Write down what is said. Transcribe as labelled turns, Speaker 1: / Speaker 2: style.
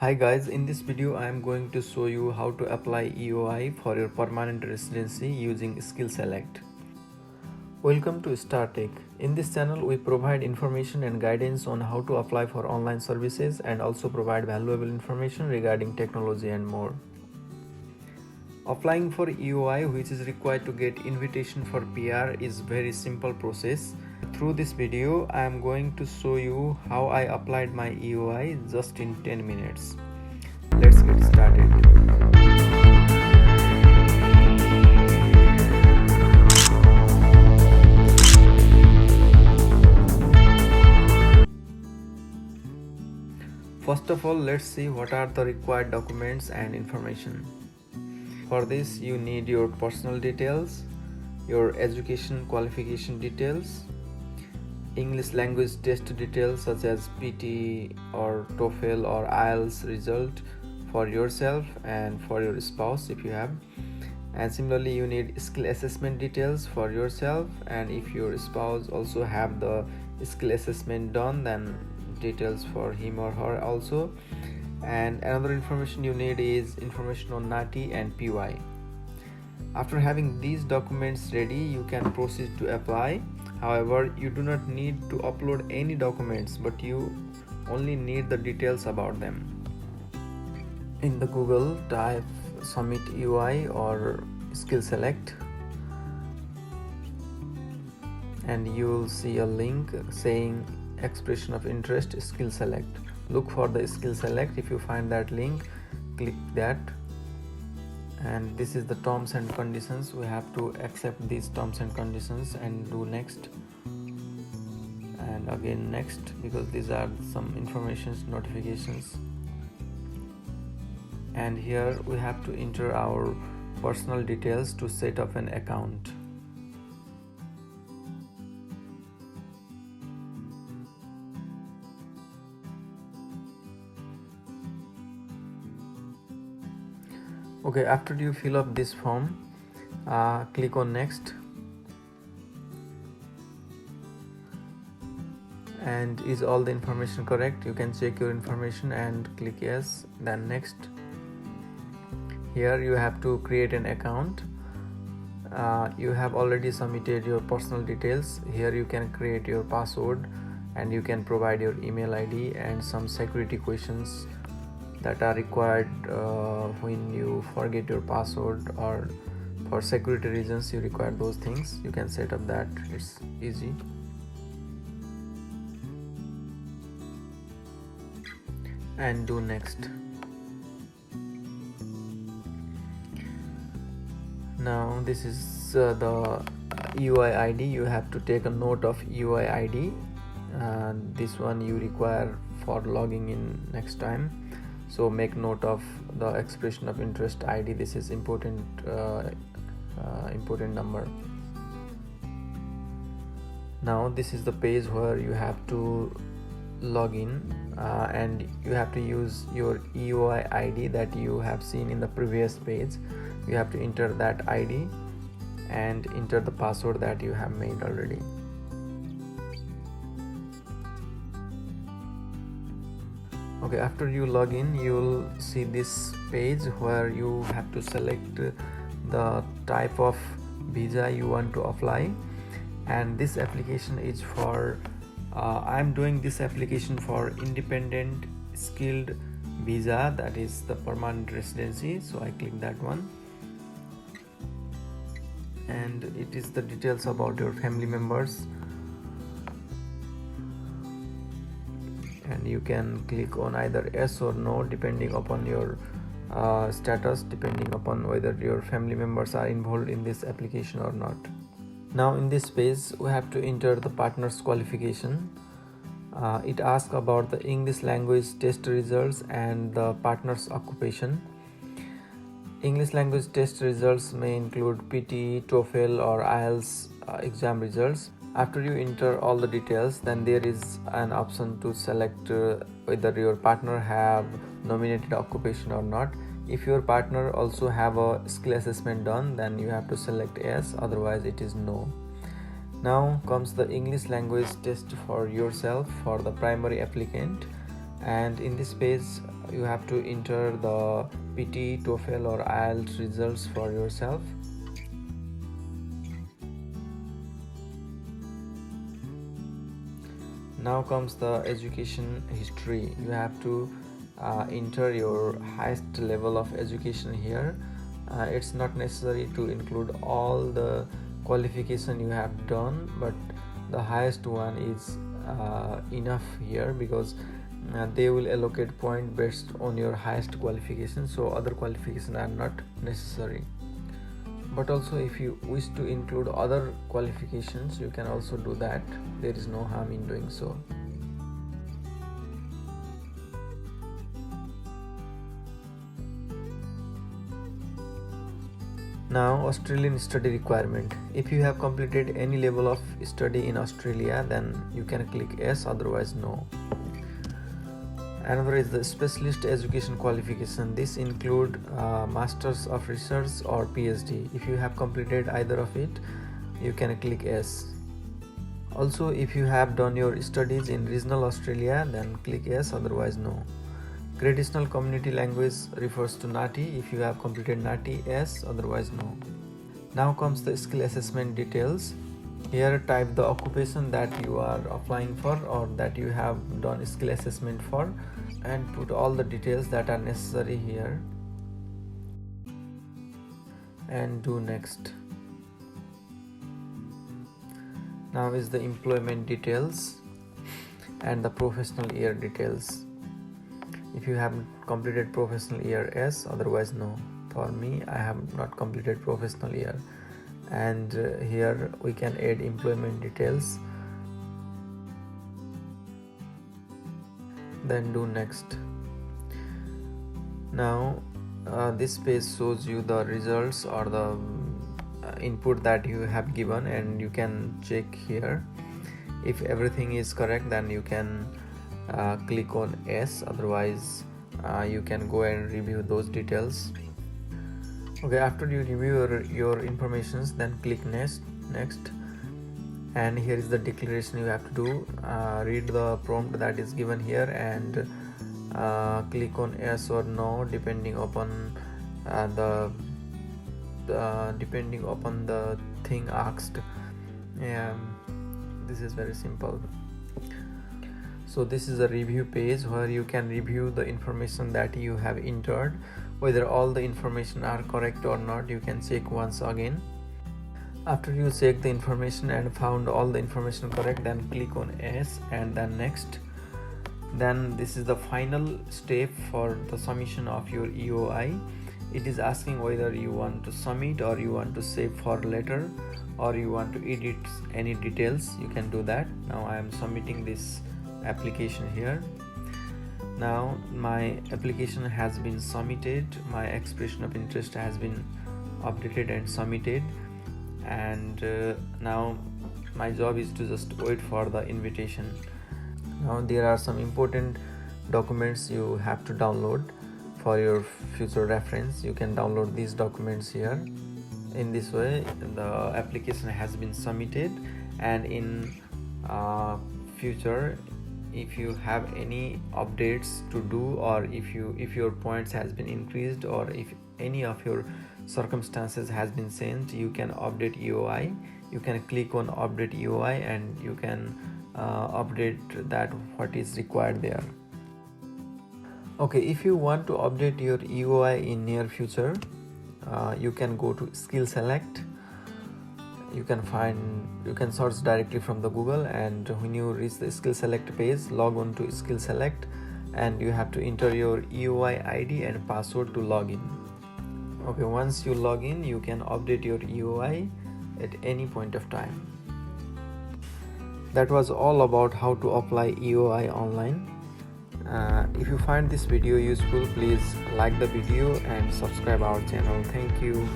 Speaker 1: Hi guys, in this video I am going to show you how to apply EOI for your permanent residency using Skill Select. Welcome to StarTech. In this channel we provide information and guidance on how to apply for online services and also provide valuable information regarding technology and more. Applying for EOI, which is required to get invitation for PR, is very simple process. Through this video I am going to show you how I applied my EOI just in 10 minutes. Let's get started. First of all, let's see what are the required documents and information. For this you need your personal details, your education qualification details, English language test details such as PT or TOEFL or IELTS result for yourself and for your spouse if you have, and similarly you need skill assessment details for yourself, and if your spouse also have the skill assessment done, then details for him or her also. And another information you need is information on NATI and PY. After having these documents ready, you can proceed to apply. However, you do not need to upload any documents, but you only need the details about them. In the Google, type Submit EOI or Skill Select, and you will see a link saying Expression of Interest Skill Select. Look for the Skill Select. If you find that link, click that, and this is the terms and conditions. We have to accept these terms and conditions and do next and again next, because these are some informations, notifications. And here we have to enter our personal details to set up an account. Okay, after you fill up this form, click on next, and is all the information correct? You can check your information and click yes, then next. Here you have to create an account. You have already submitted your personal details. Here you can create your password and you can provide your email ID and some security questions that are required when you forget your password, or for security reasons you require those things. You can set up that, it's easy. And do next. Now this is the EOI ID. You have to take a note of EOI ID. This one you require for logging in next time. So make note of the Expression of Interest ID. This is important number. Now this is the page where you have to log in, and you have to use your EOI ID that you have seen in the previous page. You have to enter that ID and enter the password that you have made already. Okay, after you log in, you will see this page where you have to select the type of visa you want to apply, and this application is for I'm doing this application for independent skilled visa, that is the permanent residency. So I click that one, and it is the details about your family members, and you can click on either yes or no depending upon your status, depending upon whether your family members are involved in this application or not. Now in this page we have to enter the partner's qualification. It asks about the English language test results and the partner's occupation. English language test results may include PT, TOEFL or IELTS exam results. After you enter all the details, then there is an option to select whether your partner have nominated occupation or not. If your partner also have a skill assessment done, then you have to select yes, otherwise it is no. Now comes the English language test for yourself for the primary applicant. and in this page you have to enter the PT, TOEFL or IELTS results for yourself. Now comes the education history. You have to enter your highest level of education here. It's not necessary to include all the qualification you have done, but the highest one is enough here, because they will allocate point based on your highest qualification, so other qualifications are not necessary. But also if you wish to include other qualifications, you can also do that. There is no harm in doing so. Now, Australian study requirement. If you have completed any level of study in Australia, then you can click yes, otherwise no. Another is the specialist education qualification. This include Masters of Research or PhD. If you have completed either of it, you can click yes. Also, if you have done your studies in regional Australia, then click yes, otherwise no. Traditional community language refers to NATI. If you have completed NATI, yes, otherwise no. Now comes the skill assessment details. Here type the occupation that you are applying for or that you have done skill assessment for, and put all the details that are necessary here and do next. Now is the employment details and the professional year details. If you have completed professional year, yes, otherwise no. For me, I have not completed professional year, and here we can add employment details, then do next. Now this page shows you the results or the input that you have given, and you can check here. If everything is correct, then you can click on yes, otherwise you can go and review those details. Okay, after you review your informations, then click next, and here is the declaration you have to do. Read the prompt that is given here and click on yes or no depending upon the thing asked. This is very simple. So this is a review page where you can review the information that you have entered, whether all the information are correct or not. You can check once again. After you check the information and found all the information correct, then click on yes and then next. Then this is the final step for the submission of your EOI. It is asking whether you want to submit or you want to save for later, or you want to edit any details. You can do that. Now I am submitting this application here. Now my application has been submitted, my expression of interest has been updated and submitted, and now my job is to just wait for the invitation. Now there are some important documents you have to download for your future reference. You can download these documents here. In this way the application has been submitted, and in future if you have any updates to do, or if your points has been increased, or if any of your circumstances has been changed, you can update EOI. You can click on update EOI and you can update that what is required there. Okay, if you want to update your EOI in near future, you can go to skill select. You can search directly from the Google, and when you reach the skill select page, log on to skill select, and you have to enter your EOI ID and password to log in. Okay, once you log in, you can update your EOI at any point of time. That was all about how to apply EOI online. If you find this video useful, please like the video and subscribe our channel. Thank you.